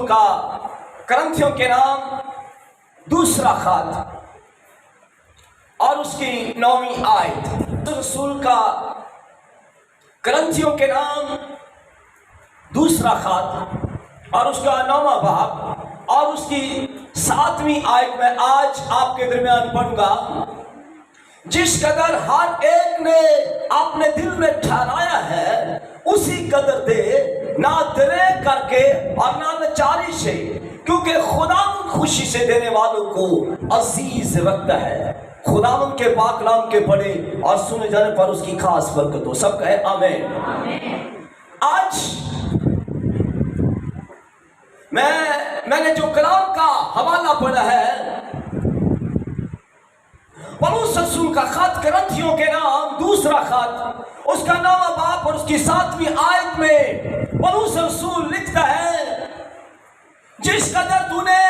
का करंथियों के नाम दूसरा खत और उसकी 9वीं आयत। रसूल का करंथियों के नाम दूसरा खत और उसका 9वां बाब और उसकी 7वीं आयत में आज आपके दरमियान पढ़ूंगा। जिस कदर हर एक ने अपने दिल में ठहराया है उसी कदर दे, ना दरे करके और ना लाचारी से, क्योंकि खुदावंद खुशी से देने वालों को अजीज रखता है। खुदावंद के पाक नाम के पढ़े और सुने जाने पर उसकी खास बरकत हो। सब कहे आमीन। आज मैंने जो कलाम का हवाला पढ़ा है, पौलुस रसूल का खत करंथियों के नाम दूसरा खत, उसका 9वां बाब और उसकी 7वीं आयत में पौलुस रसूल लिखता है, जिस कदर तूने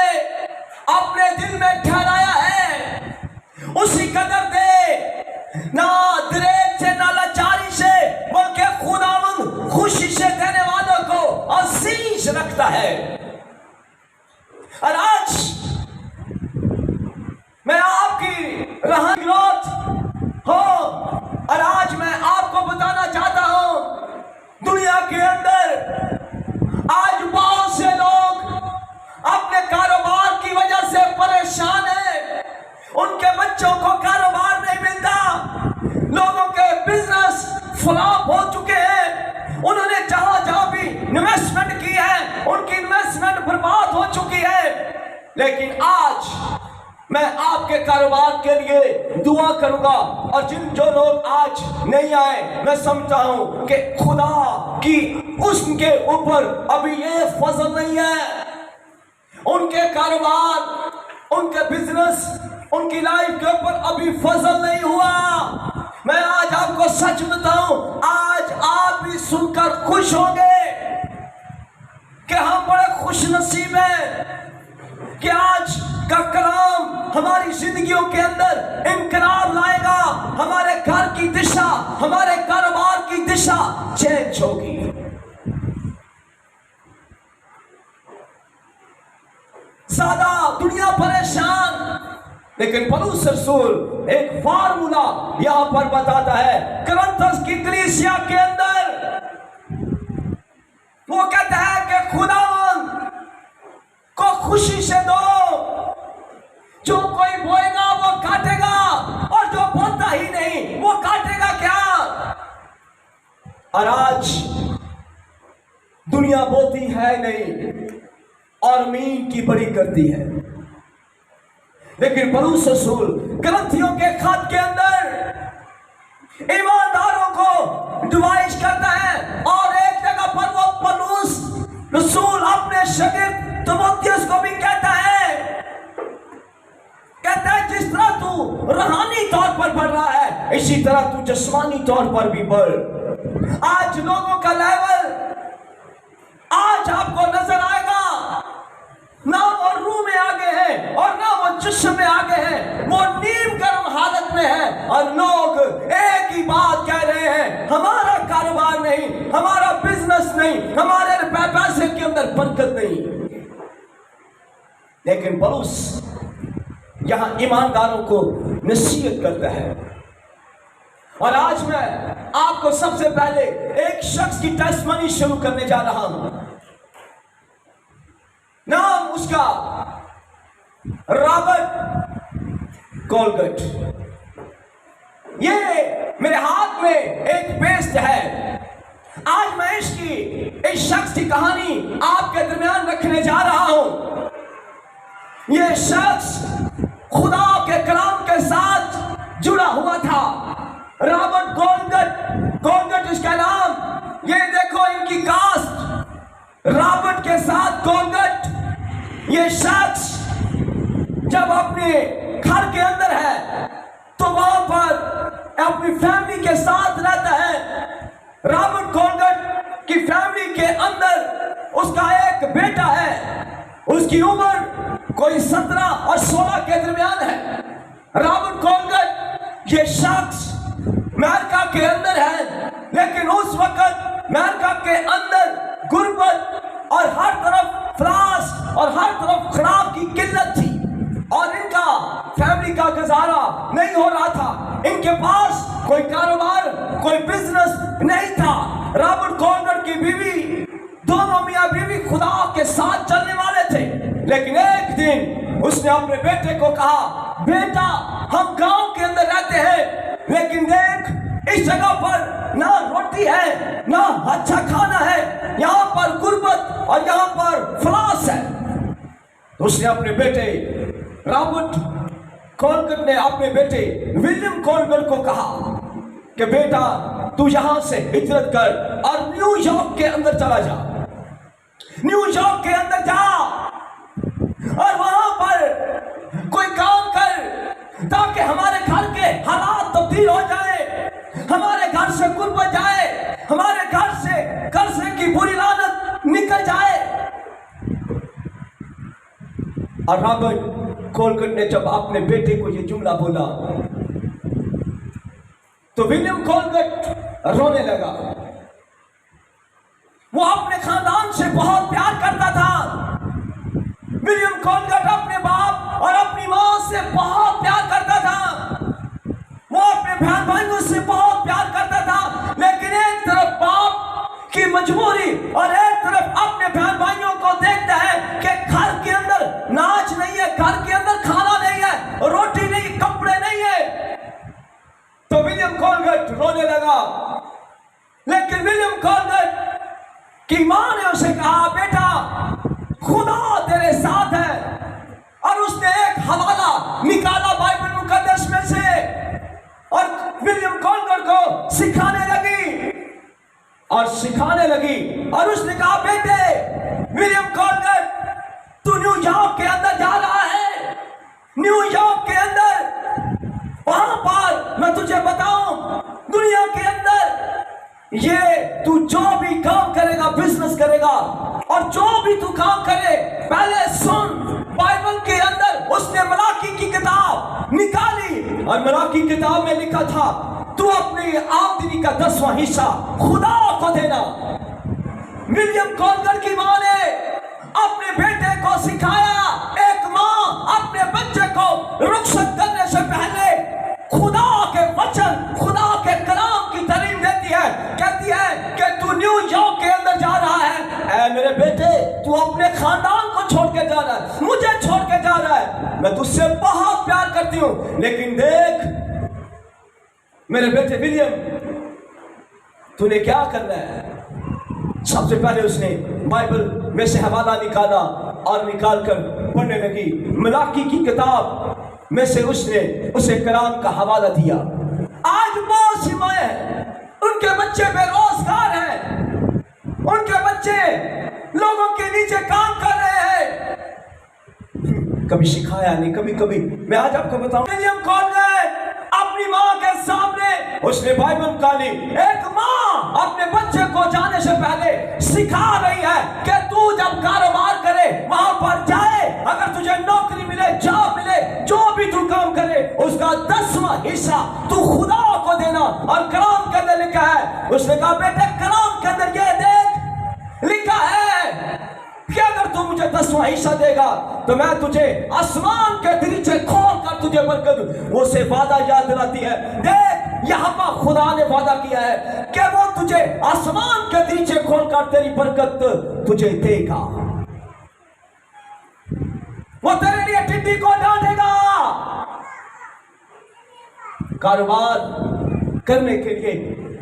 अपने दिल में ठहराया है उसी कदर दे, ना दरेक से ना लाचारी से, बल्कि खुदावंद खुशी से देने वालों को अजीज रखता है। और आज मैं आपकी रहन हो और आज मैं आपको बताना चाहता हूं, दुनिया के अंदर आज बहुत से लोग अपने कारोबार की वजह से परेशान हैं। उनके बच्चों को कारोबार नहीं मिलता, लोगों के बिजनेस फ्लॉप हो चुके हैं, उन्होंने जहां भी इन्वेस्टमेंट की है उनकी इन्वेस्टमेंट बर्बाद हो चुकी है। लेकिन आज मैं आपके कारोबार के लिए दुआ करूंगा और जो लोग आज नहीं आए, मैं समझता हूं कि खुदा की उनके ऊपर अभी ये फजल नहीं है, उनके कारोबार, उनके बिजनेस, उनकी लाइफ के ऊपर अभी फजल नहीं हुआ। मैं आज आपको सच बताऊं, आज आप भी सुनकर खुश होंगे कि हम बड़े खुश नसीब हैं कि आज का कलाम हमारी जिंदगियों के अंदर इनकलाब लाएगा। हमारे घर की दिशा, हमारे कारोबार की दिशा चेंज होगी। ज्यादा दुनिया परेशान, लेकिन पौलुस रसूल एक फार्मूला यहां पर बताता है करंथस की कलीसिया के अंदर। वो कहता है कि खुदावंद को खुशी से दो, जो कोई बोएगा वो काटेगा और जो बोता ही नहीं वो काटेगा क्या। और आज दुनिया बोती है नहीं और मीन की बड़ी करती है, लेकिन पौलुस रसूल करंथियों के खत के अंदर ईमानदारों को डिवाइस करता है और एक जगह पर वो पौलुस रसूल अपने शागिर्द तीमुथियुस को भी कहता है जिस तरह तू रूहानी तौर पर बढ़ रहा है इसी तरह तू जिस्मानी तौर पर भी बढ़। आज लोगों का लेवल आज आपको नजर आएगा, ना वो रूह में आगे है और ना वो जिस्म में आगे है, वो नीम गर्म हालत में है। और लोग एक ही बात कह रहे हैं, हमारा कारोबार नहीं, हमारा बिजनेस नहीं, हमारे पैसे के अंदर बरकत नहीं। लेकिन पौलुस यहां ईमानदारों को नसीहत करता है। और आज मैं आपको सबसे पहले एक शख्स की टेस्टमनी शुरू करने जा रहा हूं। नाम उसका रॉबर्ट कोलगट। ये मेरे हाथ में एक पेस्ट है। आज मैं इस शख्स की कहानी आपके दरमियान रखने जा रहा हूं। ये शख्स खुदा के कलाम के साथ जुड़ा हुआ था। रॉबर्ट कोलगट इसका नाम। ये देखो इनकी कास्ट, रॉबर्ट के साथ कोलगट। ये शख्स जब अपने घर के अंदर है तो वहां पर अपनी फैमिली के साथ रहता है। रॉबर्ट कोलगट की फैमिली के अंदर उसका एक बेटा है, उसकी उम्र कोई 17 और 16 के दरमियान है। रॉबर्ट कोलगट ये शख्स अमेरिका के अंदर है, लेकिन उस वक्त अमेरिका के अंदर गुर्बत और हर तरफ फ्रांस हो रहा था, इनके पास कोई कारोबार, कोई बिजनेस नहीं था। रॉबर्ट कॉलगट की बीवी, दोनों मियां बीवी खुदा के साथ चलने वाले थे, लेकिन एक दिन उसने अपने बेटे को कहा, बेटा हम गांव के अंदर रहते हैं, लेकिन देख इस जगह पर ना रोटी है ना अच्छा खाना है, यहाँ पर गुर्बत और यहाँ पर फलास है। तो उसने अपने बेटे रॉबर्ट कॉलगट ने अपने बेटे विलियम कॉलगट को कहा कि बेटा तू यहां से हिजरत कर और न्यूयॉर्क के अंदर चला जा, न्यूयॉर्क के अंदर जा और वहां पर कोई काम कर ताकि हमारे घर के हालात तब्दील हो जाए, हमारे घर से गुर्बत जाए, हमारे घर से कर्जे की बुरी लानत निकल जाए। और रॉबर्ट कॉलगट ने जब अपने बेटे को यह जुमला बोला तो विलियम कॉलगट रोने लगा। वो अपने खानदान से बहुत प्यार करता था। विलियम कॉलगट अपने बाप और अपनी मां से बहुत प्यार करता था। वो अपने बहन भाइयों से बहुत प्यार करता था, लेकिन एक तरफ बाप की मजबूरी और एक तरफ अपने बहन भाइयों को देखता है कि घर के अंदर नाच नहीं है, घर के अंदर खाना नहीं है, रोटी नहीं, कपड़े नहीं है। तो विलियम कॉलगट रोने लगा, लेकिन विलियम कॉलगट की मां ने उसे कहा, बेटा खुदा तेरे साथ है। और उसने एक हवाला निकाला बाइबल मुकद्दस में से और विलियम कॉलगट को सिखाने लगी और उसने कहा, बेटे विलियम कॉलगट तू न्यूयॉर्क के अंदर जा रहा है, न्यूयॉर्क के अंदर वहां पर मैं तुझे बताऊं, दुनिया के अंदर ये तू जो भी काम करेगा, बिजनेस करेगा और जो भी तू काम करे, पहले सुन, बाइबल के अंदर उसने मलाकी की किताब निकाली और मलाकी किताब में लिखा था तू अपनी आमदनी का 10वां हिस्सा खुदा को देना। विलियम कॉलगट की मां ने अपने बेटे को सिखाया, एक मां अपने बच्चे को रुखसत करने से पहले खुदा के वचन, खुदा के कलाम की तालीम देती है, कहती है कि तू न्यूयॉर्क के अंदर जा रहा है, ऐ मेरे बेटे तू अपने खानदान को छोड़ के जा रहा है, मुझे छोड़ के जा रहा है, मैं तुझसे बहुत प्यार करती हूं, लेकिन देख मेरे बेटे विलियम तूने क्या करना है। सबसे पहले उसने बाइबल में से हवाला निकाला और निकालकर पढ़ने लगी। मलाकी की किताब में से उसने उसे कलाम का हवाला दिया। आज बहुत सी माएं हैं, उनके बच्चे बेरोजगार हैं, उनके बच्चे लोगों के नीचे काम कर रहे हैं, कभी सिखाया नहीं, कभी मैं आज आपको बताऊं, विलियम कॉलगट अपनी मां के सामने उसने बाइबल निकाली। एक मां अपने बच्चे को जाने से पहले सिखा रही है कि तू जब कारोबार करे, वहां पर जाए, अगर तुझे नौकरी मिले, जॉब मिले, जो भी तू काम करे, उसका 10वां हिस्सा तू खुदा को देना। और कलाम के अंदर लिखा है, उसने कहा बेटे कलाम के अंदर ये देख लिखा है कि अगर तू मुझे 10वां हिस्सा देगा तो मैं तुझे आसमान के दरीचे खोल कर तुझे बरकत दूं। वो से वादा याद दिलाती है, देख यहाँ पर खुदा ने वादा किया है कि वो तुझे आसमान के दरीचे खोल कर तेरी बरकत तुझे देगा, वो तेरे लिए टिड्डी को डांटेगा। कारोबार करने के लिए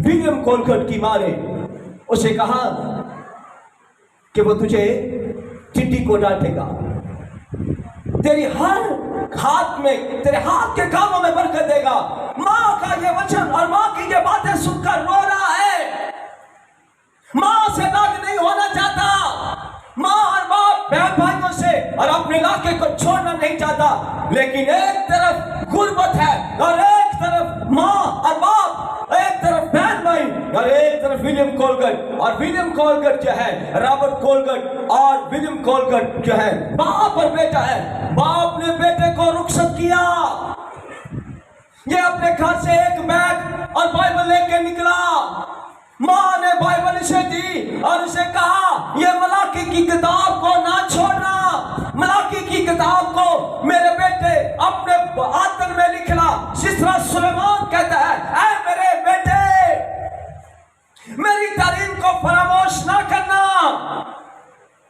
विलियम कॉलगट की मां ने उसे कहा कि वो तुझे टिड्डी को डांटेगा, तेरी हर हाथ में, तेरे हाथ के कामों में बरकत देगा। मां का ये वचन और मां की ये बातें सुनकर रो रहा है, मां से अलग नहीं होना चाहता, मां और बाप बहन भाइयों से और अपने इलाके को छोड़ना नहीं चाहता, लेकिन एक तरफ गुर्बत है और एक तरफ मां और बाप, एक तरफ बहन भाई और एक तरफ विलियम कॉलगट। और विलियम कॉलगट जो है, रॉबर्ट कॉलगट और विलियम कॉलगट जो है बाप और बेटा है। बाप ने बेटे को रुखसत किया, ये अपने घर से एक बैग और बाइबल लेके निकला, मां ने बाइबल इसे दी और उसे कहा ये मलाकी की किताब को ना छोड़ना, मलाकी की किताब को मेरे बेटे अपने आतन में लिखना, जिस तरह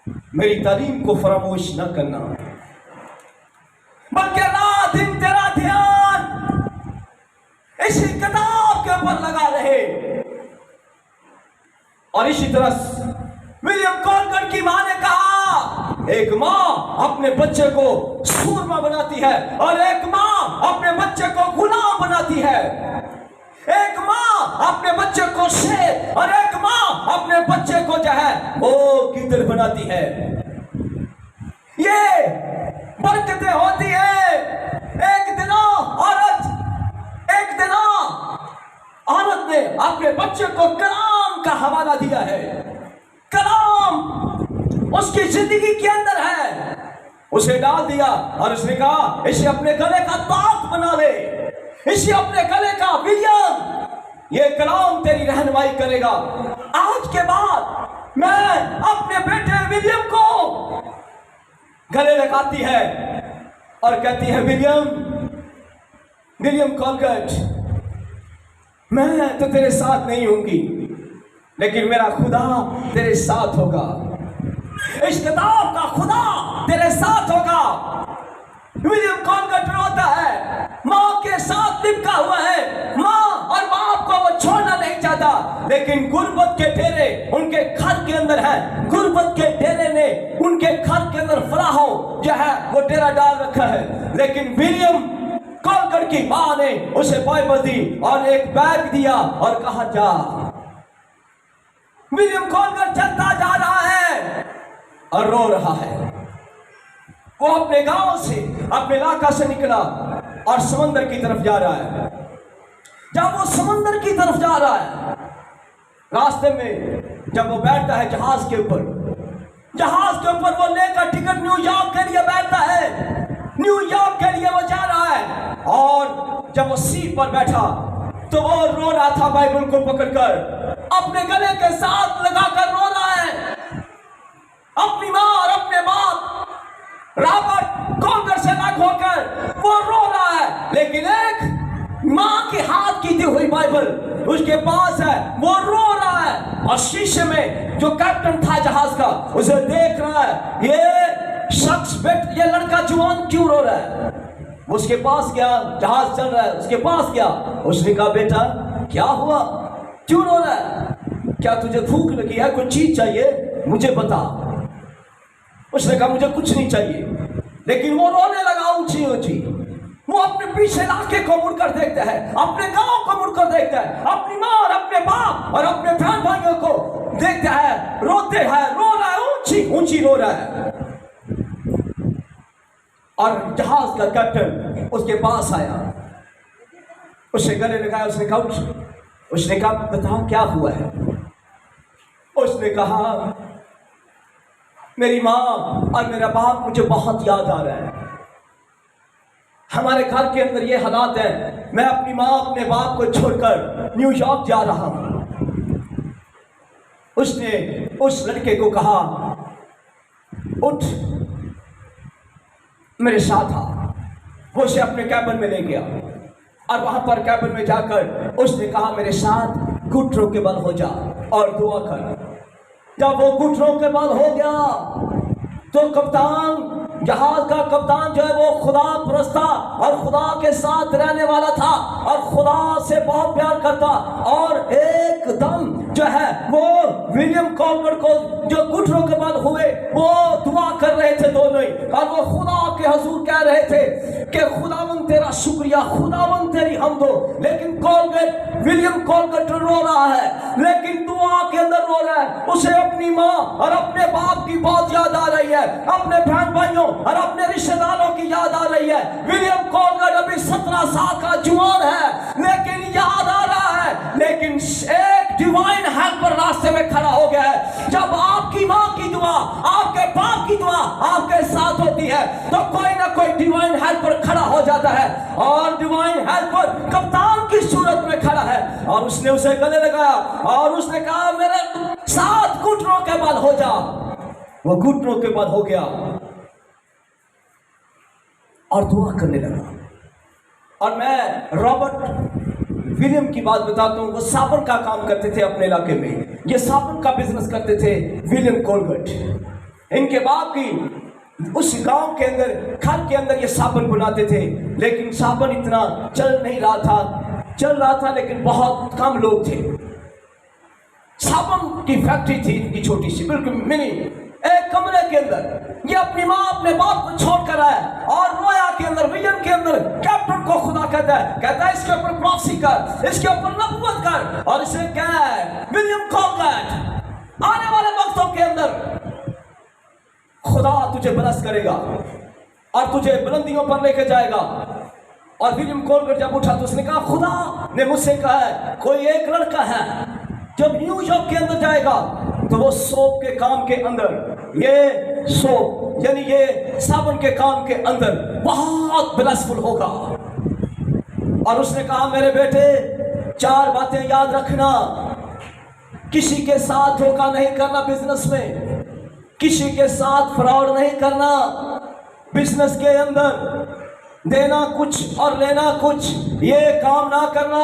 मेरी तालीम को फरामोश न करना, बल्कि रात दिन तेरा ध्यान इसी किताब के ऊपर लगा रहे। और इसी तरह विलियम कॉलगट की मां ने कहा, एक मां अपने बच्चे को सूरमा बनाती है और एक मां अपने बच्चे को गुलाम बनाती है। एक मां अपने बच्चे को शेर और एक मां अपने बच्चे को जो है वो गिद्ध बनाती है। ये बरकतें होती है। एक दिन औरत ने अपने बच्चे को कलाम का हवाला दिया है। कलाम उसकी जिंदगी के अंदर है, उसे डाल दिया और उसने कहा इसे अपने गले का ताक बना ले, इसे अपने गले का विलियम, ये कलाम तेरी रहनुमाई करेगा। आज के बाद मैं अपने बेटे विलियम को गले लगाती है और कहती है, विलियम कॉलगट, मैं तो तेरे साथ नहीं होंगी लेकिन मेरा खुदा तेरे साथ होगा। इस किताब का खुदा तेरे साथ होगा। विलियम कॉलगट रोता है, मां के साथ लिपका हुआ है, मां और बाप को वो छोड़ना नहीं चाहता, लेकिन गुर्बत के डेरे उनके घर के अंदर है। गुर्बत के डेरे ने उनके घर के अंदर फलाहो जो है वो डेरा डाल रखा है। लेकिन विलियम कॉलगट की मां ने उसे बाइबल दी और एक बैग दिया और कहा, जा। विलियम कॉलगट चलता जा रहा है और रो रहा है। वो अपने गांव से, अपने इलाका से निकला और समंदर की तरफ जा रहा है। जब वो समंदर की तरफ जा रहा है, रास्ते में जब वो बैठता है जहाज के ऊपर वो लेकर टिकट न्यूयॉर्क के लिए बैठता है। न्यूयॉर्क के लिए वो जा रहा है और जब वो सीट पर बैठा तो वो रो रहा था, बाइबल को पकड़कर अपने गले के साथ लगाकर रो रहा है। अपनी मां और अपने बाप रॉबर्ट कॉलगट से अलग होकर वो रो रहा है, लेकिन एक मां के हाथ की दी हुई बाइबल उसके पास है, वो रो रहा है। और शीशे में जो कैप्टन था जहाज का उसे देख रहा है, ये शख्स ये लड़का जवान क्यों रो रहा है। उसके पास गया, जहाज चल रहा है, उसके पास गया, उसने कहा, बेटा क्या हुआ, क्यों रो रहा है, क्या तुझे भूख लगी है, कोई चीज चाहिए, मुझे बता। उसने कहा मुझे कुछ नहीं चाहिए, लेकिन वो रोने लगा ऊंची ऊंची। वो अपने पीछे इलाके को मुड़कर देखता है, अपने गांव को मुड़कर देखता है, अपनी मां और अपने बाप और अपने बहन भाइयों को देखता है, रोते हैं, रो रहा है, ऊंची ऊंची रो रहा है। और जहाज का कैप्टन उसके पास आया, उसे गले लगाया, उसने कहा उठ। उसने कहा बताओ क्या हुआ है। उसने कहा मेरी माँ और मेरा बाप मुझे बहुत याद आ रहा है, हमारे घर के अंदर ये हालात है, मैं अपनी माँ अपने बाप को छोड़कर न्यूयॉर्क जा रहा हूं। उसने उस लड़के को कहा उठ मेरे साथ आ। वो उसे अपने कैबिन में ले गया और वहां पर कैबिन में जाकर उसने कहा मेरे साथ घुटनों के बल हो जा और दुआ कर। जब वो घुटनों के बल हो गया तो कप्तान, जहाज का कप्तान जो है वो खुदा परस्त था और खुदा के साथ रहने वाला था और खुदा से बहुत प्यार करता, और एकदम जो है वो विलियम कॉलगट को जो घुटनों के बल हुए वो दुआ कर रहे थे दोनों ही, और वो खुदा के हुजूर कह रहे थे कि खुदावंद तेरा शुक्रिया, खुदावंद तेरी हमदो। लेकिन कॉलगट, विलियम कॉलगट रो रहा है, लेकिन दुआ के अंदर रो रहा है। उसे अपनी माँ और अपने बाप की बहुत याद आ रही है, अपने बहन भाइयों और अपने रिश्तेदारों की याद आ रही है। विलियम कॉलगट अभी 17 साल का जवान है, लेकिन याद आ रहा है। लेकिन एक डिवाइन हेल्पर रास्ते में खड़ा हो गया है। जब आपकी माँ की दुआ, आपके बाप की दुआ आपके साथ होती है तो कोई ना कोई डिवाइन हेल्पर खड़ा हो जाता है, और डिवाइन हेल्पर कप्तान की सूरत में खड़ा है। और उसने उसे गले लगाया और उसने कहा मेरे साथ घुटनों के बल हो जा। वो घुटनों के बल हो गया और दुआ करने लगा। और मैं रॉबर्ट विलियम की बात बताता हूँ, वो साबुन का काम करते थे अपने इलाके में, ये साबुन का बिजनेस करते थे विलियम कॉलगट। इनके बाप की उस गांव के अंदर, घर के अंदर ये साबुन बनाते थे, लेकिन साबुन इतना चल नहीं रहा था, लेकिन बहुत कम लोग थे। साबुन की फैक्ट्री थी इनकी छोटी सी, बिल्कुल मिनी, एक कमरे के अंदर। ये अपनी माँ अपने बाप को छोड़कर आया और रोया के अंदर, विजन के अंदर कैप्टन को खुदा कहता है इसके ऊपर प्रॉफेसी कर, इसके ऊपर नबूवत कर। और इसे क्या है, विलियम कॉलगेट, आने वाले वक्तों के अंदर खुदा तुझे बलस करेगा और तुझे बुलंदियों पर लेके जाएगा। और विलियम कॉलगेट जब उठा तो उसने कहा, खुदा ने मुझसे कहा है कोई एक लड़का है जब न्यूयॉर्क के अंदर जाएगा तो वो सोप के काम के अंदर, ये सोप यानी ये साबुन के काम के अंदर बहुत ब्लेसफुल होगा। और उसने कहा, मेरे बेटे 4 बातें याद रखना, किसी के साथ धोखा नहीं करना बिजनेस में, किसी के साथ फ्रॉड नहीं करना बिजनेस के अंदर, देना कुछ और लेना कुछ, ये काम ना करना।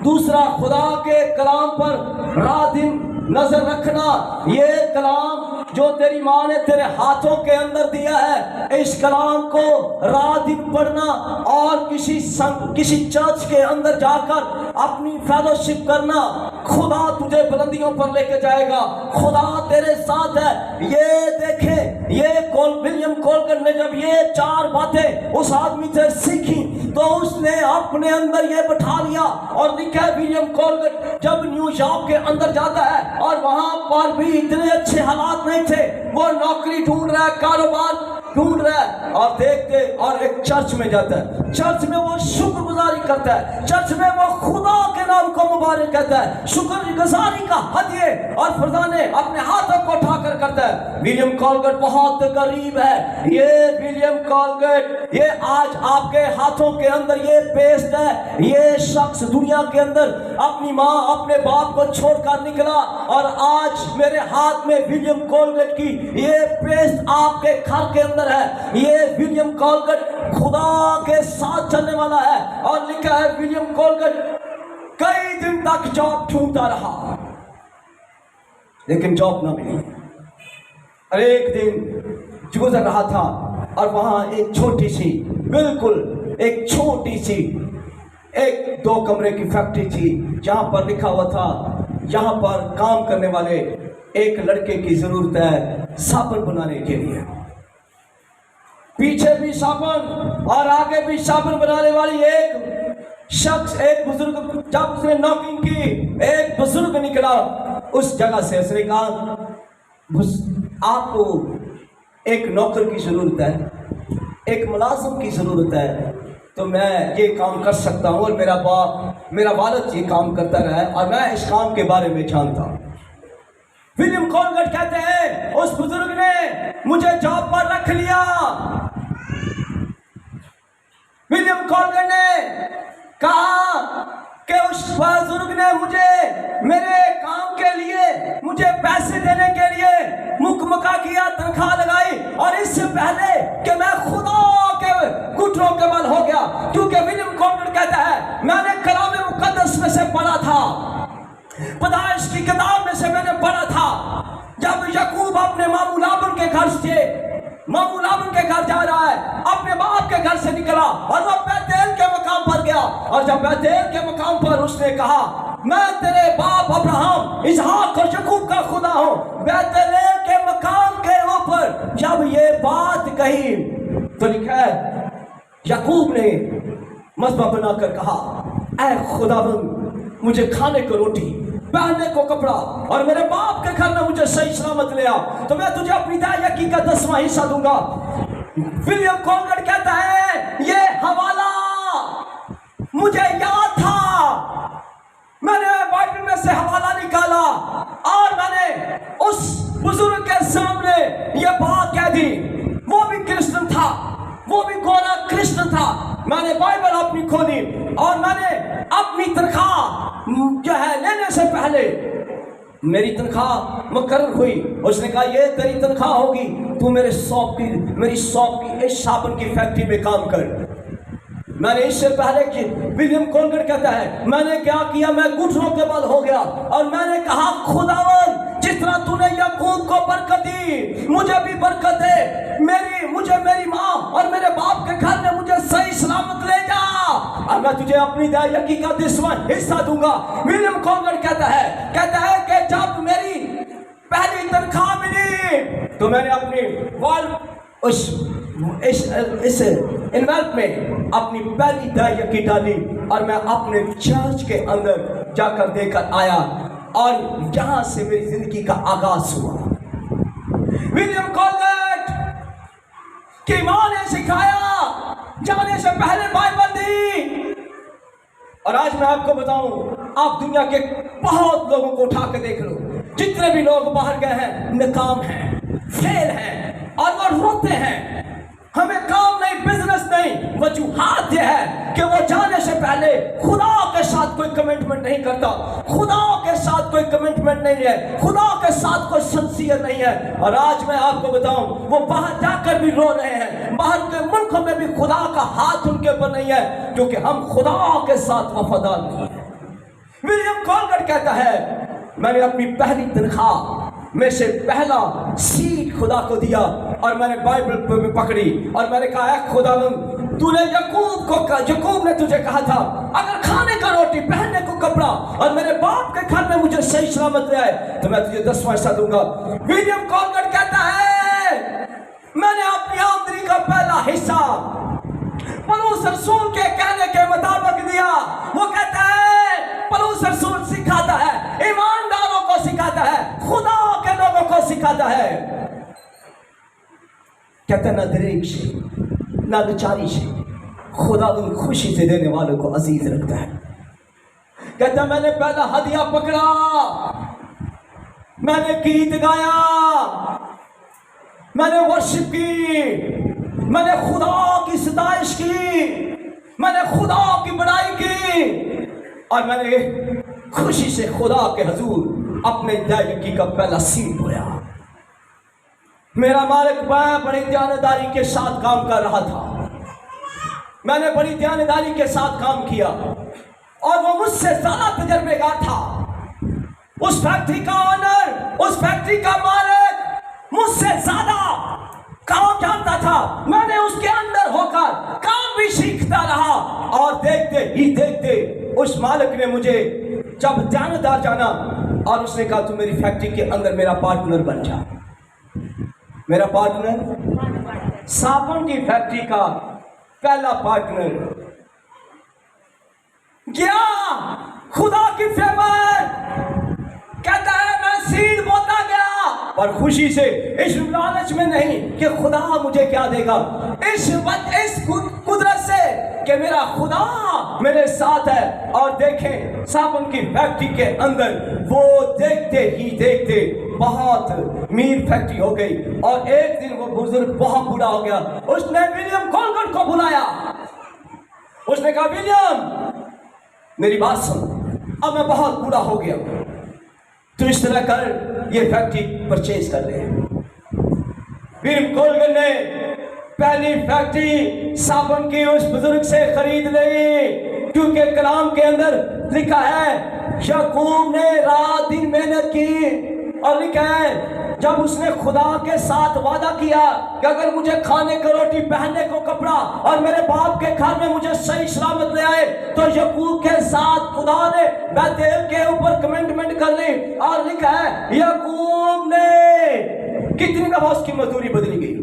दूसरा, खुदा के कलाम पर रात दिन नजर रखना, ये कलाम जो तेरी माँ ने तेरे हाथों के अंदर दिया है, इस कलाम को रात दिन पढ़ना और किसी चर्च के अंदर जाकर अपनी फेलोशिप करना। खुदा तुझे बुलंदियों पर लेके जाएगा, खुदा तेरे साथ है। ये देखे, ये विलियम कॉलगेट ने जब ये 4 बातें उस आदमी से सीखी तो उसने अपने अंदर ये बैठा लिया। और लिखा है, विलियम कॉलगेट जब न्यूयॉर्क के अंदर जाता है और वहां पर भी इतने अच्छे हालात नहीं थे, वो नौकरी ढूंढ रहा है, कारोबार ढूंढ रहा है, और देखते और एक चर्च में जाता है, चर्च में वो शुक्रगुजारी करता है, चर्च में वो खुदा के नाम को मुबारक कहता है, शुक्रगुजारी का हदिये और फरजाने अपने हाथों को उठाकर करता है। विलियम कॉलगेट बहुत गरीब है। ये विलियम कॉलगेट, ये आज आपके हाथों के अंदर ये पेस्ट है। ये शख्स दुनिया के अंदर अपनी माँ अपने बाप को छोड़कर निकला और आज मेरे हाथ में विलियम कॉलगेट की ये पेस्ट आपके घर के अंदर है। ये विलियम कॉलगेट खुदा के साथ चलने वाला है। और लिखा है, विलियम कॉलगेट कई दिन तक जॉब ढूंढता रहा लेकिन जॉब ना मिली। और एक दिन गुजर रहा था और वहां एक छोटी सी, बिल्कुल एक छोटी सी 1-2 कमरे की फैक्ट्री थी, जहां पर लिखा हुआ था यहां पर काम करने वाले एक लड़के की जरूरत है साबुन बनाने के लिए। पीछे भी साबुन और आगे भी साबुन बनाने वाली एक शख्स, एक बुजुर्ग, जब उसने नॉकिंग की, एक बुजुर्ग निकला उस जगह से। उसने कहा, आपको एक नौकर की जरूरत है, एक मुलाजिम की जरूरत है, तो मैं ये काम कर सकता हूँ। और मेरा वालिद ये काम करता रहा है और मैं इस काम के बारे में जानता हूँ। विलियम कॉलगेट कहते हैं, उस बुजुर्ग ने मुझे जॉब पर रख लिया। विलियम कॉलगेट ने कहा कि उस बुजुर्ग ने मुझे मेरे काम के लिए, मुझे पैसे देने के लिए मुकमका किया, तनख्वाह लगाई, और इससे पहले कि मैं खुदा के घुटनों के बल हो गया। क्योंकि विलियम कॉलगेट कहता है, मैंने कलाम मुकद्दस में से पढ़ा था, पैदाइश की किताब में से मैंने पढ़ा था, जब याकूब अपने मामू लाबान के घर से, मामू लाबान के घर जा रहा है, अपने बाप के घर से निकला और वह बैतेल के मकाम पर गया। और जब बैतेल के मकाम पर उसने कहा, मैं तेरे बाप अब्राहम, इसहाक और याकूब का खुदा हूं, बैतेल के मकाम के ऊपर जब ये बात कही तो लिखा है, याकूब ने मज़बा बनाकर कहा, ऐ खुदावंद, मुझे खाने को रोटी, पहनने को कपड़ा और मेरे बाप के घर में मुझे सही सलामत ले आ, तो मैं तुझे अपनी दायकी का 10वां हिस्सा दूंगा। विलियम कॉलगेट कहता है, ये हवाला मुझे याद था, मैंने बाइबल में से हवाला निकाला और मैंने उस बुजुर्ग के सामने ये बात कह दी। वो भी क्रिश्चियन था, वो भी गोरा क्रिश्चियन था। मैंने बाइबल अपनी खोली और मैंने अपनी तनख्वाह जो है लेने से पहले मेरी तनख्वाह मुकर्रर हुई। उसने कहा, ये तेरी तनख्वाह होगी, तू मेरी शॉप की इस साबुन की फैक्ट्री में काम कर। मैंने इससे पहले कि विलियम कॉलगेट कहता है, मैंने क्या किया, मैं घुटनों के बल हो गया और मैंने कहा, खुदावन जिस तरह तूने याकूब को बरकत दी, मुझे भी बरकत दे। मुझे मेरी माँ और मेरे बाप के घर में मुझे सही सलामत ले जा, और मैं तुझे अपनी दायकी का 10वां हिस्सा दूंगा। विलियम कॉलगट कहता है कि जब मेरी पहली तनख्वाह मिली तो मैंने अपनी इस इन्वेल्प में अपनी पहली दायकी डाली, और मैं अपने चर्च के अंदर जाकर देकर आया, और यहां से मेरी जिंदगी का आगाज हुआ। विलियम कॉलगट की मां ने सिखाया, जाने से पहले बाइबल दी। और आज मैं आपको बताऊं, आप दुनिया के बहुत लोगों को उठा के देख लो, जितने भी लोग बाहर गए हैं नाकाम हैं, फेल हैं, और वो रोते हैं, हमें काम नहीं, बिजनेस नहीं। वजूहात यह है कि वो जाने से पहले खुदा के साथ कोई कमिटमेंट नहीं करता, खुदा के साथ कोई कमिटमेंट नहीं है, खुदा के साथ कोई सिंसियर नहीं है। और आज मैं आपको बताऊं, वो बाहर जाकर भी रो रहे हैं, बाहर के मुल्कों में भी खुदा का हाथ उनके ऊपर नहीं है, क्योंकि हम खुदा के साथ वफादार नहीं है। विलियम कॉलगट कहता है, मैंने अपनी पहली तनख्वाह में से पहला सीट खुदा को दिया, और मैंने बाइबल में पकड़ी, और मैंने कहा, खुदा तूने याकूब ने तुझे कहा था, अगर खाने का रोटी, पहनने को कपड़ा, और मेरे बाप के घर में मुझे सही सलामत ले आए, तो मैं तुझे 10वां हिस्सा दूंगा। विलियम कॉलगट कहता है, मैंने अपनी आमदनी का पहला हिस्सा पौलुस रसूल के कहने के मुताबिक दिया। वो कहता है, पौलुस रसूल सिखाता है, ईमानदारों को सिखाता है, खुदा के लोगों को सिखाता है। कहता है, ना दरेक से ना लाचारी से खुदा उन खुशी से देने वालों को अजीज रखता है। कहता, मैंने पहला हदिया पकड़ा, मैंने गीत गाया, मैंने वर्शिप की, मैंने खुदा की सताइश की, मैंने खुदा की बड़ाई की, और मैंने खुशी से खुदा के हजूर अपने दायकी का पहला सीट बोया। मेरा मालिक बड़ी ध्यानदारी के साथ काम कर रहा था, मैंने बड़ी ध्यानदारी के साथ काम किया, और वो मुझसे ज्यादा तजर्बेकार था। उस फैक्ट्री का ऑनर, उस फैक्ट्री का मालिक मुझसे ज्यादा काम जानता था। मैंने उसके अंदर होकर काम भी सीखता रहा, और देखते ही देखते उस मालिक ने मुझे जब ध्यानदार जाना, और उसने कहा, तू मेरी फैक्ट्री के अंदर मेरा पार्टनर बन जा। मेरा पार्टनर, साबुन की फैक्ट्री का पहला पार्टनर गया। खुदा की फेवर, कहता है, मैं सीड बोता गया, और खुशी से, इस लालच में नहीं कि खुदा मुझे क्या देगा, इस कुदरत से कि मेरा खुदा मेरे साथ है। और देखें, साबुन की फैक्ट्री के अंदर वो देखते ही देखते बहुत मीर फैक्ट्री हो गई, और एक दिन वो बुजुर्ग बहुत बूढ़ा हो गया। उसने विलियम कॉलगट को बुलाया, उसने कहा, विलियम मेरी बात सुन, अब मैं बहुत बूढ़ा हो गया, तू इस तरह कर, ये फैक्ट्री परचेज कर ले। विलियम कॉलगट ने पहली फैक्ट्री साबुन की उस बुजुर्ग से खरीद ली, क्योंकि कलाम के अंदर लिखा है, याकूब ने रात दिन मेहनत की, और लिखा है, जब उसने खुदा के साथ वादा किया कि अगर मुझे खाने को रोटी, पहनने को कपड़ा, और मेरे बाप के घर में मुझे सही सलामत ले आए, तो याकूब के साथ खुदा ने बैतेल के ऊपर कमिटमेंट कर ली। और लिखा है, याकूब ने कितनी दफा उसकी मजदूरी बदली गई,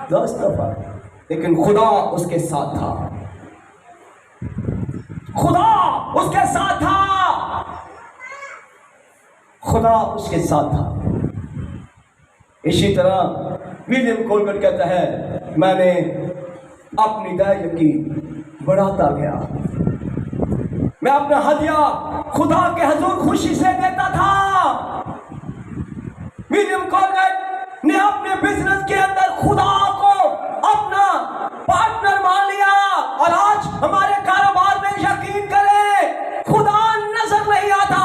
10 दफा, लेकिन खुदा उसके साथ था, खुदा उसके साथ था, खुदा उसके साथ था। इसी तरह विलियम कॉलगट कहता है, मैंने अपनी दायकी बढ़ाता गया, मैं अपना हदिया खुदा के हजूर खुशी से देता था। विलियम कॉलगट ने अपने बिजनेस के अंदर खुदा को अपना पार्टनर मान लिया, और आज हमारे कारोबार में यकीन करें, खुदा नजर नहीं आता।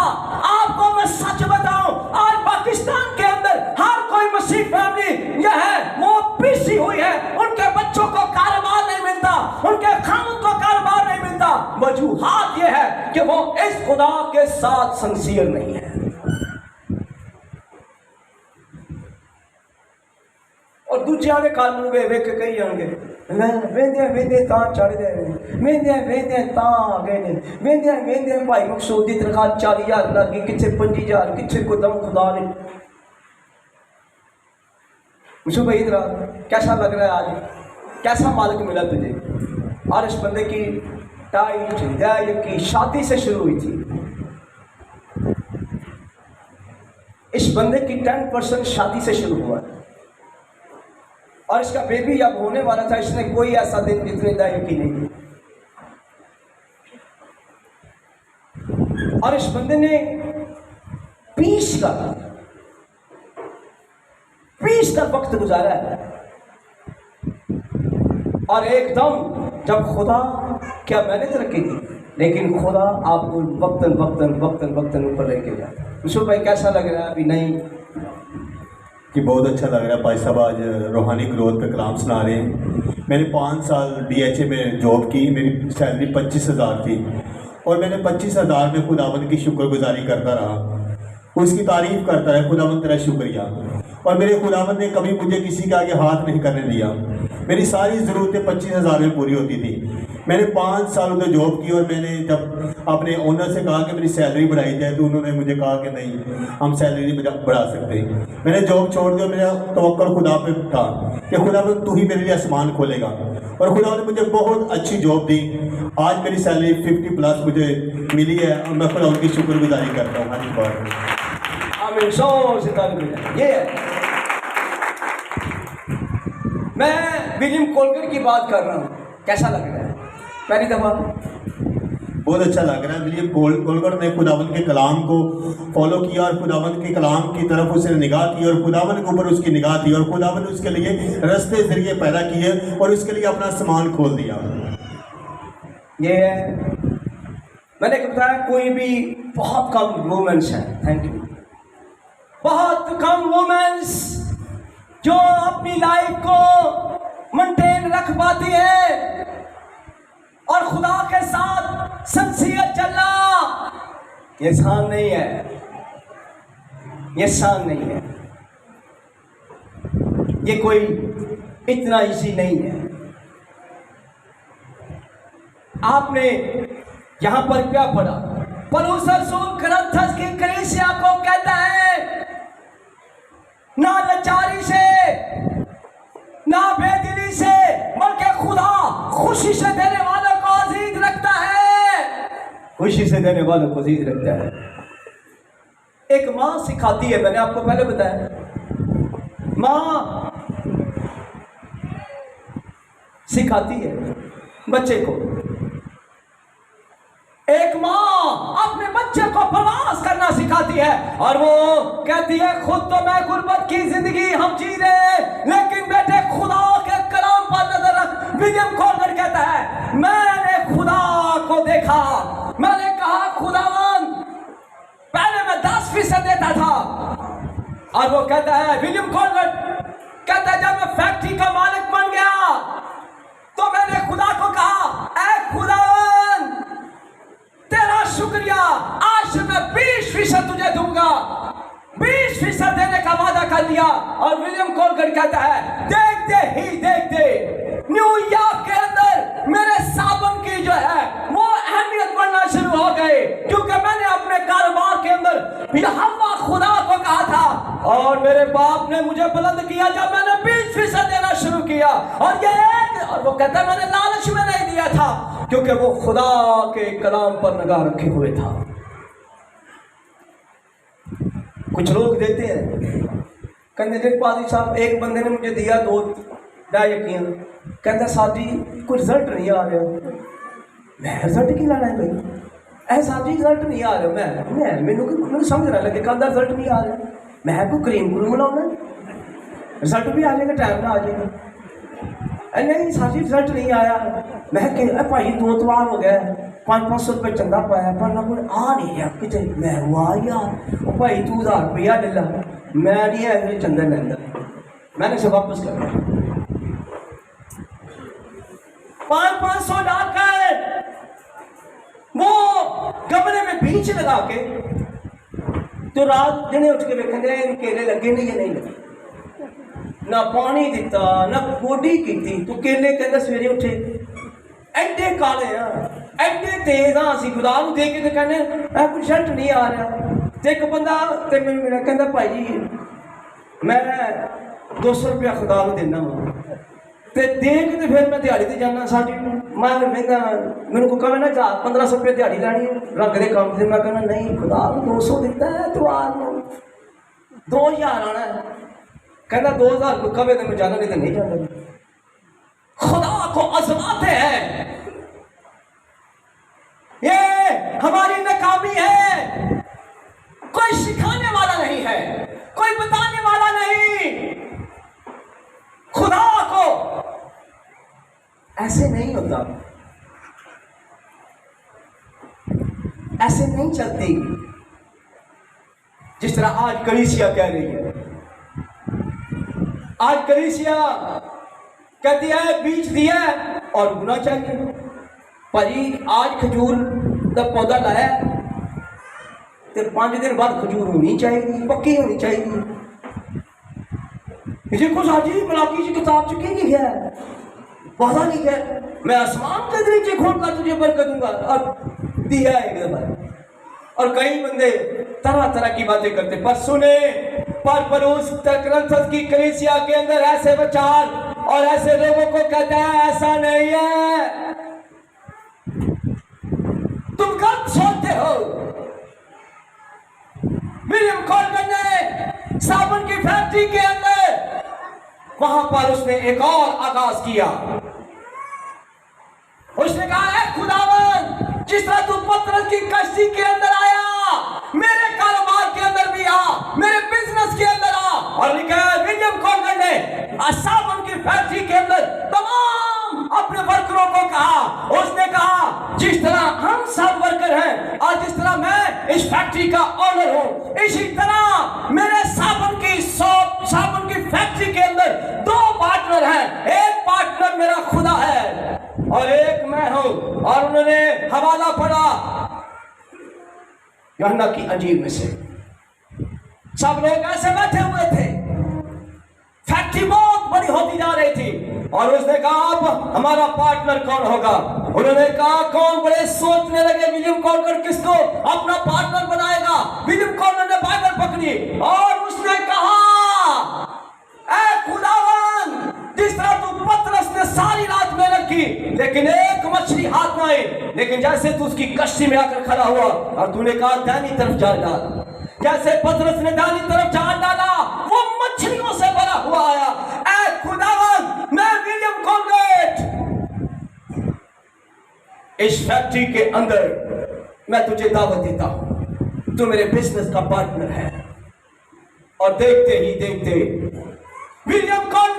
आपको मैं सच बताऊं, आज पाकिस्तान के अंदर हर कोई मसीह फैमिली यह है, वो पिसी हुई है, उनके बच्चों को कारोबार नहीं मिलता, उनके खामुद को कारोबार नहीं मिलता। वजूहात यह है कि वो इस खुदा के साथ सिंसियर नहीं है। और दूजिया ने कानून वे वेख कही जाएंगे वेंदे वेंदे तां चढ़ गए वेंदे वेंदे तां आ गए ने वेंदे वेंदे भाई मकसूद की तनख्वाह 40,000 लग गई किथे 25,000 किथे को दम खुदा ने मुझे भाई इधर कैसा लग रहा है आज कैसा मालिक मिला तुझे। और इस बंदे की टाइट हिदायत की शादी से शुरू हुई थी। इस बंदे की 10% शादी से शुरू हुआ और इसका बेबी अब होने वाला था। इसने कोई ऐसा दिन जितने दायित्व की नहीं। और इस बंदे ने 20 का वक्त गुजारा है। और एकदम जब खुदा क्या मैंने तरक्की की लेकिन खुदा आपको वक्तन वक्तन वक्तन वक्तन ऊपर लेके जाए। विशु भाई कैसा लग रहा है अभी नहीं कि बहुत अच्छा लग रहा है। भाई साहब आज रूहानी ग्रोथ पे कलाम सुना रहे हैं। मैंने 5 साल DHA में जॉब की। मेरी सैलरी 25,000 थी और मैंने 25,000 में खुदावंद की शुक्रगुजारी करता रहा, उसकी तारीफ करता रहा, खुदावंद तेरा शुक्रिया। और मेरे खुदावंद ने कभी मुझे किसी के आगे हाथ नहीं करने दिया। मेरी सारी ज़रूरतें 25,000 में पूरी होती थी। मैंने 5 साल उधर जॉब की और मैंने जब अपने ओनर से कहा कि मेरी सैलरी बढ़ाई जाए तो उन्होंने मुझे कहा कि नहीं, हम सैलरी नहीं बढ़ा सकते। मैंने जॉब छोड़ दी और मेरा तवक्कुल खुदा पे था कि खुदा तू ही मेरे लिए आसमान खोलेगा। और खुदा ने मुझे बहुत अच्छी जॉब दी। आज मेरी सैलरी 50+ मुझे मिली है और मैं खुदा उनकी शुक्रगुजारी करता हूँ। हर बार ये है। मैं विलियम कोलगेट की बात कर रहा हूँ। कैसा लग रहा है पहली दफा? बहुत अच्छा लग रहा है। विलियम कोलगेट ने खुदावंद के कलाम को फॉलो किया और खुदावंद के कलाम की तरफ उसने निगाह की और खुदावंद के ऊपर उसकी निगाह थी और खुदावंद उसके लिए रास्ते जरिए पैदा किए और उसके लिए अपना सामान खोल दिया। ये है। मैंने बताया कोई भी बहुत कम वुमेन्स हैं, थैंक यू, बहुत कम वुमेन्स जो अपनी लाइफ को मेंटेन रख पाती है और खुदा के साथ संसियत चलना ये आसान नहीं है, ये आसान नहीं है, ये कोई इतना इजी नहीं है। आपने यहां पर क्या पढ़ा? पौलुस रसूल कुरिन्थियों की कलीसिया को कहता है ना लाचारी से ना बेदिली से बल्कि खुदा खुशी से देने वालों को अजीज रखता है, खुशी से देने वालों को अजीज रखता है। एक माँ सिखाती है, मैंने आपको पहले बताया, माँ सिखाती है बच्चे को। एक माँ अपने बच्चे को प्रवास करना सिखाती है और वो कहती है खुद तो मैं गुर्बत की जिंदगी हम जी रहे हैं लेकिन बेटे खुदा के कलाम पर नजर रख। विलियम कोलगेट कहता है मैंने खुदा को देखा, मैंने कहा खुदावन पहले मैं 10% देता था। और वो कहता है, विलियम कोलगेट कहता है जब मैं फैक्ट्री का मालिक बन गया तो मैंने खुदा को कहा ऐ खुदावन तेरा शुक्रिया, आज से मैं 20% तुझे दूंगा, 20% देने का वादा कर दिया। और विलियम कोलगेट कहता है देखते ही देखते न्यूयॉर्क के अंदर मेरे साबुन की जो है वो अहमियत बढ़ना शुरू हो गई क्योंकि मैंने अपने कारोबार के अंदर यहोवा खुदा को कहा था और मेरे बाप ने मुझे बुलंद किया जब मैंने 20% देना शुरू किया। और वो कहता है मैंने लालच में नहीं दिया था क्योंकि वो खुदा के कलाम पर निगाह रखे हुए था। कुछ लोग देते हैं, कहते पादी साहब एक बंदे ने मुझे दिया 2 यकीन, कहता साजी कोई रिजल्ट नहीं आ रहा। मैं रिजल्ट की लाना है भाई, ऐसा जी रिजल्ट नहीं आ रहा। मैं मैनू समझ रहा लगे कहता रिजल्ट नहीं आ रहा। मैं कोई क्रीम क्रूम लाना रिजल्ट भी आ जाएगा, टाइम ना आ जाएगा। नहीं साजी रिजल्ट नहीं आया। मैं भाई 2 तवार हो गए, 500-500 रुपये चंदा पाया पर ना कोई आ नहीं रहा कितने। मैं वाह यार वो भाई तू 1000 रुपया ले ला, मैं नहीं है चंदा लेंदा, मैंने से वापस कर 500 डालकर वो गमले में बीज लगा के तो रात दिन उठ के देखेंगे केले लगे नहीं या नहीं लगे। ना पानी दिता ना गोडी की। तू केले कहता सवेरे उठे एडे काले एडे तेज हाँ असं खुदा को देख के कहने कोई रिजल्ट नहीं आ रहा। तो एक बंदा तो मैं कहता भाई जी मैं 200 रुपया खुदा को देना वा तो देख तो फिर मैं दिहाड़ी से जाना साड़ी मैं कहता मैंने को कहे ना 1500 रुपये दिहाड़ी लैनी रंग के काम से। मैं कहना नहीं खुदा को 200 दिता है तू आ 2000 आना है। कहना 2000 को कवे तो मैं जाना नहीं तो नहीं जाना। खुदा को आजमाते हैं, ये हमारी नाकामी है। कोई सिखाने वाला नहीं है, कोई बताने वाला नहीं। खुदा को ऐसे नहीं होता, ऐसे नहीं चलती जिस तरह आज कलीसिया कह रही है। आज कलीसिया कहती है बीज दिया और गुना चाहिए। भाजी आज खजूर का पौधा लाया तो 5 दिन बाद खजूर होनी चाहिए, पक्की होनी चाहिए। देखो साजी मलाकी की किताब च की लिखा है, वादा लिखा है मैं आसमान के दरीचे खोल कर तुझे बरकत दूंगा और दिया एक दफा। और कई बंदे तरह तरह की बातें करते पर सुने पर उस ग्रंथ की कलीसिया के अंदर ऐसे विचार और ऐसे लोगों को कहता है ऐसा नहीं है, तुम गलत सोचते हो। विलियम कॉल्विन ने साबुन की फैक्ट्री के अंदर वहां पर उसने एक और आगाज किया। उसने कहा है खुदावन जिस तरह तू पतरस की कश्ती के अंदर आया मेरे कारोबार के अंदर भी आ, मेरे बिजनेस के अंदर आ। और लिखा है विलियम कॉल्विन ने साबुन की फैक्ट्री के अंदर तमाम अपने वर्करों को कहा, उसने कहा जिस तरह हम सब वर्कर हैं और जिस तरह मैं इस फैक्ट्री का ओनर हूं इसी तरह मेरे साबुन की फैक्ट्री के अंदर 2 पार्टनर हैं। एक पार्टनर मेरा खुदा है और एक मैं हूं। और उन्होंने हवाला पढ़ा यूहन्ना की अंजील में से। सब लोग ऐसे बैठे हुए थे, फैक्ट्री बहुत बड़ी होती जा रही थी और उसने कहा अब हमारा पार्टनर कौन होगा। उन्होंने कहा कौन, बड़े सोचने लगे विलियम कॉल्विन किसको अपना पार्टनर बनाएगा। विलियम कॉल्विन ने बाइबल पकड़ी और उसने कहा ऐ खुदावन जिस तरह तू पतरस ने सारी रात मेहनत की लेकिन एक मछली हाथ में आई, लेकिन जैसे तू उसकी कश्ती में आकर खड़ा हुआ और तूने कहा दाहिनी तरफ जाल डाल, जैसे पतरस ने दाहिनी तरफ जाल डाला वो मछलियों से भरा हुआ आया। ऐ खुदावन मैं विलियम कॉल्विन इस फैक्ट्री के अंदर मैं तुझे दावत देता हूं, तू मेरे बिजनेस का पार्टनर है। और देखते ही देखते विलियम कॉल्विन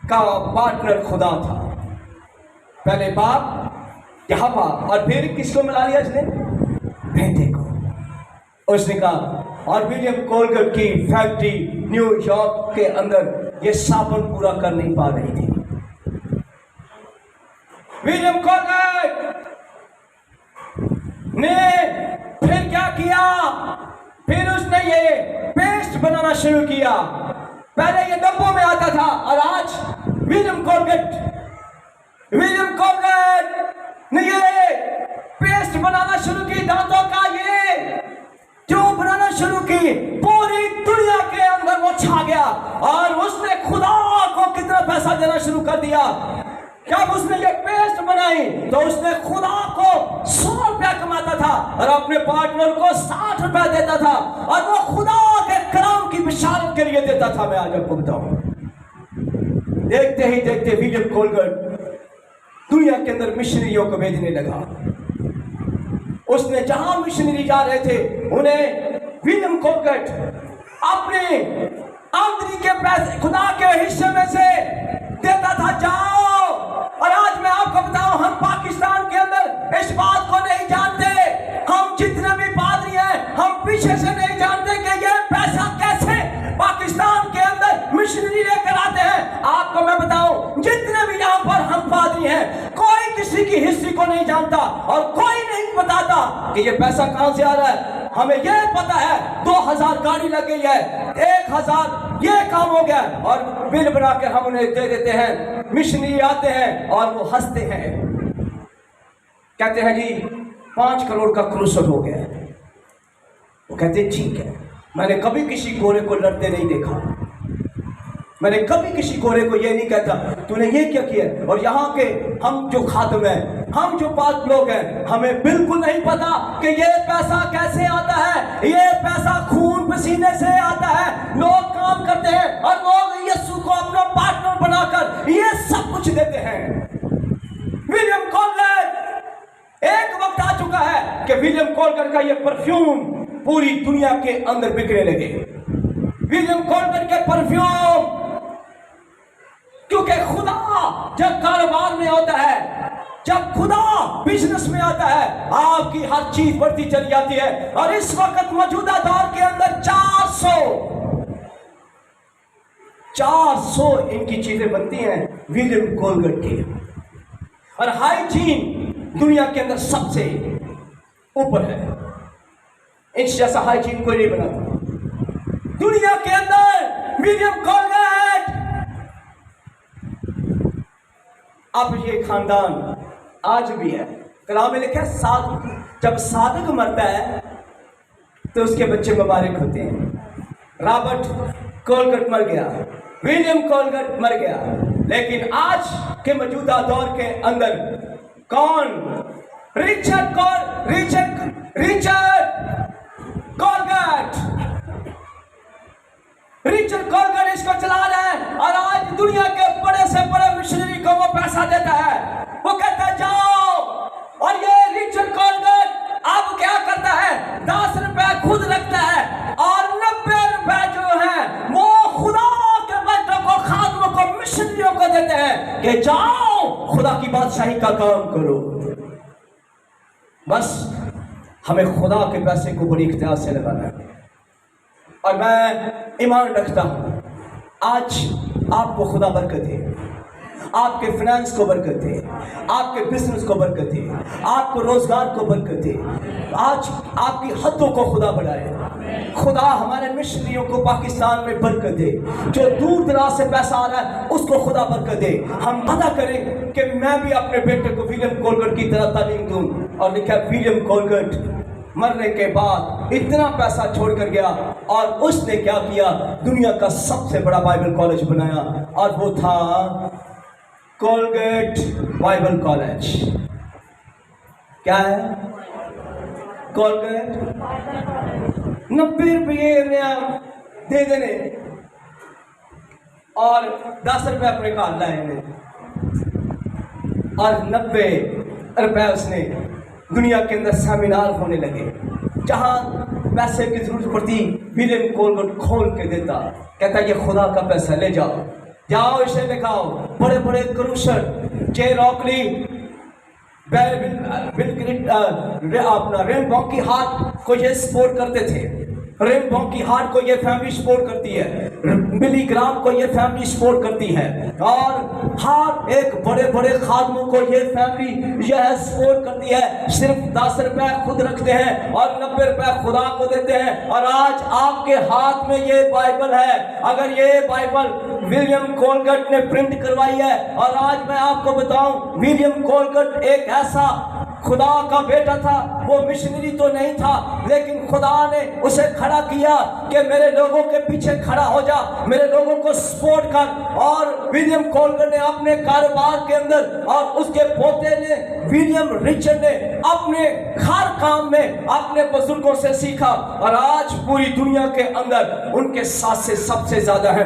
का पार्टनर खुदा था। पहले बाप हवा और फिर किसको मिला लिया इसने, बेटे को। उसने कहा और विलियम कॉल्विन की फैक्ट्री न्यूयॉर्क के अंदर ये साबुन पूरा कर नहीं पा रही थी। विलियम कॉल्विन ने फिर क्या किया, फिर उसने ये पेस्ट बनाना शुरू किया। पहले ये डब्बों में आता था और आज विलियम कॉल्विन ने ये पेस्ट बनाना शुरू की, दांतों का ये जो बनाना शुरू की, पूरी दुनिया के अंदर वो छा गया। और उसने खुदा को कितना पैसा देना शुरू कर दिया। जब उसने ये पेस्ट बनाई तो उसने खुदा को 100 रुपया कमाता था और अपने पार्टनर को 60 रुपया देता था और वो खुदा के कलाम की बिशारत के लिए देता था। मैं आज आपको बताऊं, देखते ही देखते विलियम कॉल्विन दुनिया के अंदर मिशनरियों को भेजने लगा। उसने जहां मिशनरी जा रहे थे उन्हें विलियम कॉल्विन अपने आमदनी के पैसे खुदा के हिस्से में से देता था, जाओ। और आज मैं आपको बताऊं हम पाकिस्तान के अंदर इस बात को नहीं जानते, हम जितने भी पादरी हैं हम पीछे से नहीं जानते कि ये पैसा कैसे पाकिस्तान के अंदर मिशनरी लेकर आते हैं। आपको मैं बताऊं जितने भी यहाँ पर हम पादरी हैं कोई किसी की हिस्ट्री को नहीं जानता और कोई नहीं बताता कि ये पैसा कहां से आ रहा है। हमें यह पता है 2000 गाड़ी लग गई है, 1000 ये काम हो गया, और बिल बनाकर हम उन्हें दे देते हैं। मिशनरी आते हैं और वो हंसते हैं, कहते हैं जी 5 करोड़ का क्रूसेड हो गया। वो कहते हैं ठीक है, मैंने कभी किसी गोरे को लड़ते नहीं देखा, मैंने कभी किसी गोरे को ये नहीं कहता तूने ये क्या किया। और यहाँ के हम जो खादम हैं, हम जो 5 लोग हैं, हमें बिल्कुल नहीं पता कि ये पैसा कैसे आता है। ये पैसा खून पसीने से आता है। लोग काम करते हैं और लोग यीशु को अपना पार्टनर बनाकर ये सब कुछ देते हैं। विलियम कोलगेट, एक वक्त आ चुका है कि विलियम कोलगेट का ये परफ्यूम पूरी दुनिया के अंदर बिकने लगे। विलियम कोलगेट के परफ्यूम, क्योंकि खुदा जब कारोबार में होता है, जब खुदा बिजनेस में आता है, आपकी हर चीज बढ़ती चली जाती है। और इस वक्त मौजूदा दौर के अंदर 400 इनकी चीजें बनती हैं विलियम कोलगेट की। और हाइजीन दुनिया के अंदर सबसे ऊपर है, इस जैसा हाइजीन कोई नहीं बनाता दुनिया के अंदर। विलियम कोलगेट, अब ये खानदान आज भी है। कलाम में लिखा है जब साधक मरता है तो उसके बच्चे मुबारक होते हैं। रॉबर्ट कोलगेट मर गया, विलियम कोलगेट मर गया, लेकिन आज के मौजूदा दौर के अंदर कौन? रिचर्ड कोलगेट इसको चला रहा है। और आज दुनिया के बड़े से बड़े मिशनरी को वो पैसा देता है, वो कहता है जाओ। और ये रिचर्ड कोलगेट अब क्या करता है? 10 रुपए खुद रखता है और 90 रुपए जो है वो खुदा के बच्चों को, खादमों को, मिशनरियों को देते हैं कि जाओ खुदा की बादशाही का काम करो। बस हमें खुदा के पैसे को बड़ी इख्तियार से लगाना है। और मैं ईमान रखता हूं आज आपको खुदा बरकत दे, आपके फाइनेंस को बरकत दे, आपके बिजनेस को बरकत दे, आपको रोजगार को बरकत दे, आज आपकी हदों को खुदा बढ़ाए। खुदा हमारे मिशनरियों को पाकिस्तान में बरकत दे, जो दूर दराज से पैसा आ रहा है उसको खुदा बरकत दे। हम पता करें कि मैं भी अपने बेटे को विलियम कोलगेट की तरह तालीम दूं। और लिखा विलियम कोलगेट मरने के बाद इतना पैसा छोड़कर गया और उसने क्या किया? दुनिया का सबसे बड़ा बाइबल कॉलेज बनाया, और वो था कोलगेट बाइबल कॉलेज। क्या है? कोलगेट 90 रुपये दे देने और 10 रुपये अपने घर लाए, और 90 रुपये उसने दुनिया के अंदर सेमिनार होने लगे जहां पैसे की जरूरत पड़ती। विलियम कोलगेट खोल के देता, कहता ये खुदा का पैसा, ले जाओ, जाओ इसे दिखाओ। बड़े बड़े क्रूसर जे रॉकली, अपना रेनबो की हार्ट को ये सपोर्ट करते थे, रेनबो की हार्ट को ये फैमिली सपोर्ट करती है, मिली ग्राम को ये फैमिली सपोर्ट करती है, और हर एक बड़े बड़े खादमों को ये फैमिली यह सपोर्ट करती है। सिर्फ 10 रुपए खुद रखते हैं और 90 रुपए खुदा को देते हैं। और आज आपके हाथ में ये बाइबल है। अगर ये बाइबल विलियम कोलगेट ने प्रिंट करवाई है, और आज मैं आपको बताऊं विलियम कोलगेट एक ऐसा खुदा का बेटा था। वो मिशनरी तो नहीं था, लेकिन खुदा ने उसे खड़ा किया कि मेरे लोगों के पीछे खड़ा हो जा, मेरे लोगों को सपोर्ट कर। और विलियम कोलगेट ने अपने कारोबार के अंदर, और उसके पोते ने विलियम रिचर्ड ने अपने हर काम में अपने बुजुर्गों से सीखा, और आज पूरी दुनिया के अंदर उनके साथ से सबसे ज्यादा है।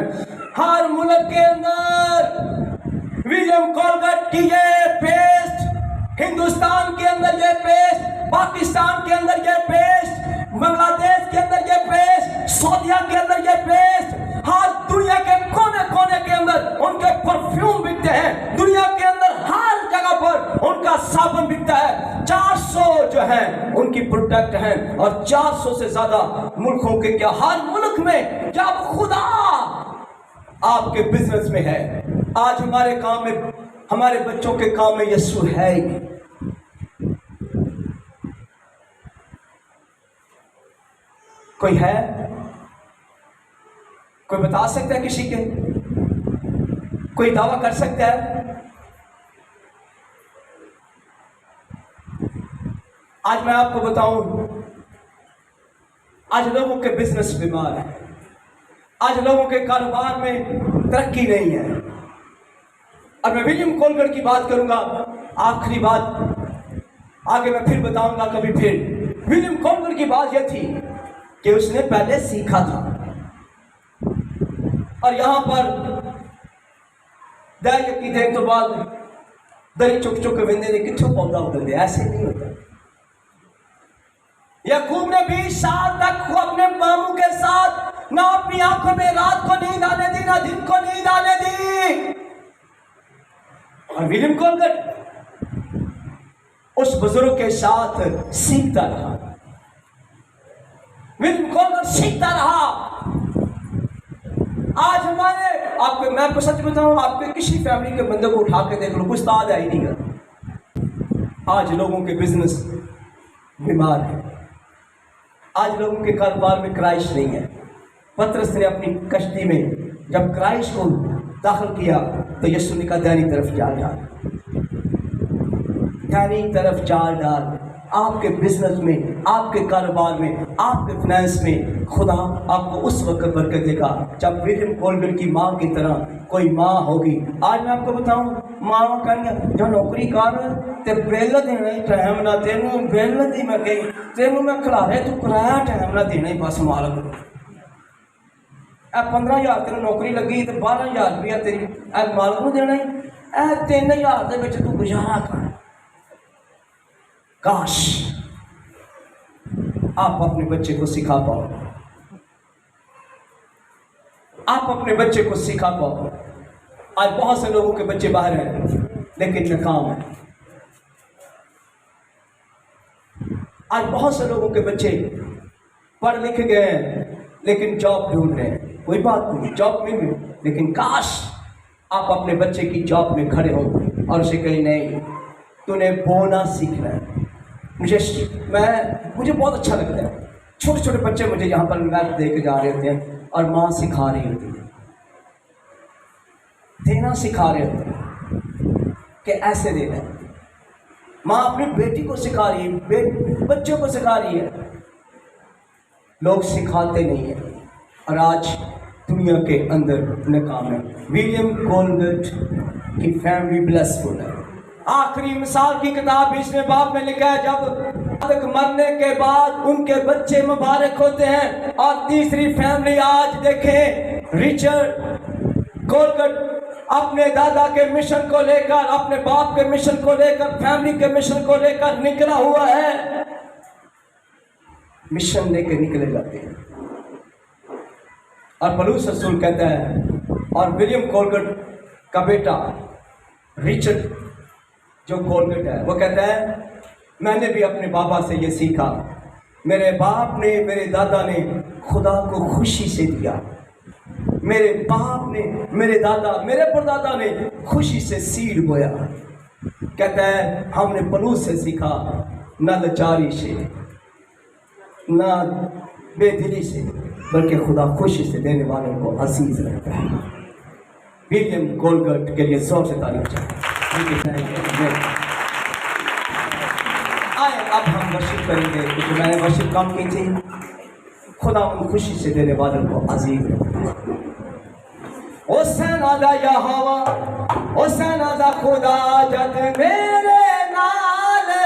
हर मुल्क के अंदर विलियम कोलगेट की ये पेस्ट, हिंदुस्तान के अंदर ये पेस्ट, पाकिस्तान के अंदर ये पेस्ट, बांग्लादेश के अंदर ये पेस्ट, सऊदीया के अंदर ये पेस्ट, हर दुनिया के कोने कोने के अंदर उनके परफ्यूम बिकते हैं। दुनिया के अंदर हर जगह पर उनका साबुन बिकता है। 400 जो है उनकी प्रोडक्ट हैं, और 400 से ज्यादा मुल्कों के, क्या हर मुल्क में जब खुदा आपके बिजनेस में है। आज हमारे काम में, हमारे बच्चों के काम में यीशु है ही। कोई है? कोई बता सकता है किसी के? कोई दावा कर सकता है? आज मैं आपको बताऊं, आज लोगों के बिजनेस बीमार है, आज लोगों के कारोबार में तरक्की नहीं है। और मैं विलियम कोलगेट की बात करूंगा, आखिरी बात, आगे मैं फिर बताऊंगा कभी फिर। विलियम कोलगेट की बात यह थी कि उसने पहले सीखा था, और यहां पर दया की देख तो बाद दरी चुक चुक के बंदे ने कितों पौधा उधर दिया, ऐसे नहीं होता। याकूब ने 20 साल तक अपने मामू के साथ ना अपनी आंखों में रात को नींद आने दी, ना दिन को नींद आने दी। और विलियम कोलगेट उस बुजुर्ग के साथ सीखता रहा, विलियम कोलगेट सीखता रहा। आज हमारे आपके, मैं आपको सच बताऊं, आपके किसी फैमिली के बंदे को उठा के देख लो, कुछ ताज है ही नहीं है। आज लोगों के बिजनेस बीमार है, आज लोगों के कारोबार में क्राइश नहीं है। पतरस ने अपनी कश्ती में जब क्राइश को दाखिल किया तो यीशु ने कहा दाहिनी तरफ जाल डाल, दाहिनी तरफ जाल डाल। आपके बिजनेस में, आपके कारोबार में, आपके फाइनेंस में खुदा आपको उस वक्त बरकत देगा जब विलियम कोलगेट की माँ की तरह कोई माँ होगी। आज मैं आपको बताऊं, माँ कहेंगे जो नौकरी कर ते बिल देना ही टाइम ना, तेनू बिल दी मैं गई, तेनू मैं खिलारे तू किराया टाइम ना देना ही, बस मालक 15,000 तेन नौकरी लगी तो 12,000 रुपया तेरी मालक को देना ही, 3,000 के तू गुजारा कर। काश आप अपने बच्चे को सिखा पाओ, आप अपने बच्चे को सिखा पाओ। आज बहुत से लोगों के बच्चे बाहर हैं लेकिन नाकाम हैं। आज बहुत से लोगों के बच्चे पढ़ लिख गए हैं लेकिन जॉब ढूंढ रहे हैं। कोई बात नहीं, जॉब मिल गई, लेकिन काश आप अपने बच्चे की जॉब में खड़े हो और उसे कहीं नहीं, तूने बोना सीखना है। मुझे बहुत अच्छा लगता है, छोटे छोटे बच्चे मुझे यहाँ पर मैथ दे के जा रहे होते हैं और माँ सिखा रही होती है, देना सिखा रहे होते हैं कि ऐसे देना है। माँ अपनी बेटी को सिखा रही है, बच्चों को सिखा रही है। लोग सिखाते नहीं है और आज दुनिया के अंदर नाकाम है। विलियम कोलगेट की फैमिली ब्लेसफुल है। आखिरी मिसाल की किताब 20वें बाब में लिखा है, जब तक मरने के बाद उनके बच्चे मुबारक होते हैं। और तीसरी फैमिली आज देखें, रिचर्ड कोलगेट अपने दादा के मिशन को लेकर, अपने बाप के मिशन को लेकर, फैमिली के मिशन को लेकर निकला हुआ है। मिशन लेकर निकले जाते हैं और पौलुस रसूल कहता है, और विलियम कोलगेट का बेटा रिचर्ड जो कोलगेट है वो कहता है, मैंने भी अपने बाबा से ये सीखा। मेरे बाप ने, मेरे दादा ने खुदा को खुशी से दिया। मेरे बाप ने, मेरे दादा, मेरे परदादा ने खुशी से सीड बोया। कहता है हमने पौलुस से सीखा, न लाचारी से, न बेदिली से, बल्कि खुदा खुशी से देने वालों को अजीज रखता है। विलियम कोलगेट के लिए जोर से तालियां चाहिए। आए अब हम वर्शिप करेंगे, क्योंकि मैंने वर्शिप कम की थी। खुदा उन खुशी से देने वालों को अजीज रखता है। ओ सेना दा यहोवा, ओ सेना दा खुदा जद मेरे नाल है,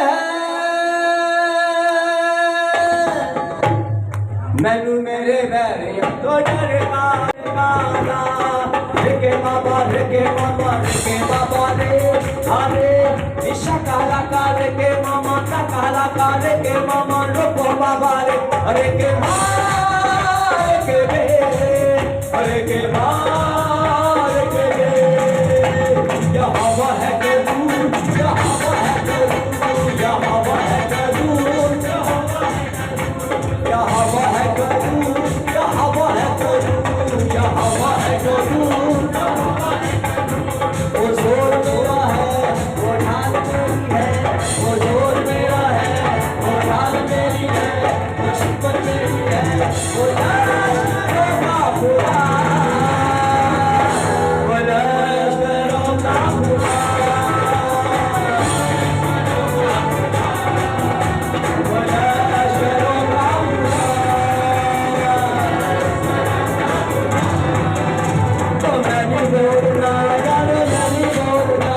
मैनू मेरे वैरियों तो डरना ना। रेके बाबा, रेके बाबा, रेके बाबा रे, अरे ईशा काला का रेके मामा का काला का रेके मामा रोको बाबा रे, अरे के माँ के बे, अरे के माँ के बे। यहोवा है कबूल, यहोवा है कबूल, यहोवा है कबूल, यहोवा है कबूल, यहोवा है कबूल, यहोवा है कबूल। वो जोर मेरा है, वो ढाल मेरी है, वो जोर मेरा है, वो ढाल मेरी है, वो शिकन मेरी है, वो ढाल बोलना यारो नहीं बोलना,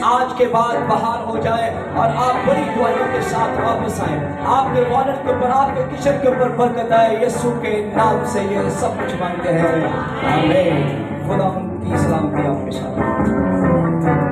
आज के बाद बाहर हो जाए और आप बड़ी दुआओं के साथ वापस आए। आपके वॉलेट के ऊपर, आपके किचन के ऊपर बरकत आए। यीशु के नाम से ये सब कुछ मांगते हैं, आमीन। खुदा उनकी सलामती आपके साथ।